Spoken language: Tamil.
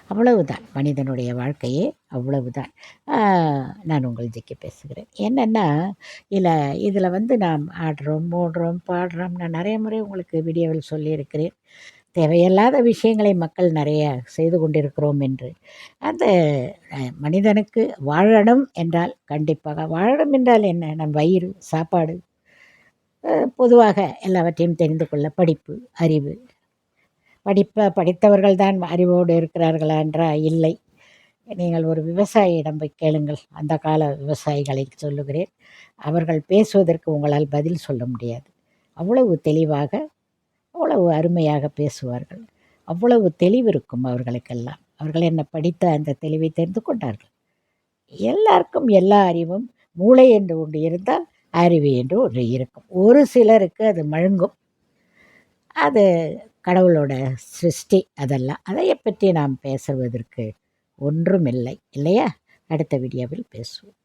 அவ்வளவுதான் மனிதனுடைய வாழ்க்கையே அவ்வளவுதான். ஆ, நான் உங்கள் ஜிக்கி பேசுகிறேன். என்னென்னா, இதில் வந்து நாம் ஆடுறோம், ஓடுறோம், பாடுறோம். நான் நிறைய முறை உங்களுக்கு வீடியோவில் சொல்லியிருக்கிறேன். தேவையில்லாத விஷயங்களை மக்கள் நிறைய செய்து கொண்டிருக்கிறோம் என்று. அந்த மனிதனுக்கு வாழணும் என்றால் கண்டிப்பாக வாழணும் என்றால் என்ன? நம் வயிறு, சாப்பாடு, பொதுவாக எல்லாவற்றையும் தெரிந்து கொள்ள படிப்பு, அறிவு. படித்தவர்கள் தான் அறிவோடு இருக்கிறார்களா என்றால் இல்லை. நீங்கள் ஒரு விவசாயியிடம் போய் கேளுங்கள். அந்த கால விவசாயிகளை சொல்லுகிறேன். அவர்கள் பேசுவதற்கு உங்களால் பதில் சொல்ல முடியாது. அவ்வளவு தெளிவாக, அவ்வளவு அருமையாக பேசுவார்கள். அவ்வளவு தெளிவு இருக்கும் அவர்களுக்கெல்லாம். அவர்கள் என்ன படித்த அந்த தெளிவை தெரிந்து கொண்டார்கள். எல்லாருக்கும் எல்லா அறிவும் மூளை என்று ஒன்று இருந்தால் அறிவு என்று ஒன்று இருக்கும். ஒரு சிலருக்கு அது மழுங்கும். அது கடவுளோட சிருஷ்டி. அதெல்லாம் அதைய பற்றி நாம் பேசுவதற்கு ஒன்றும் இல்லை இல்லையா? அடுத்த வீடியோவில் பேசுவோம்.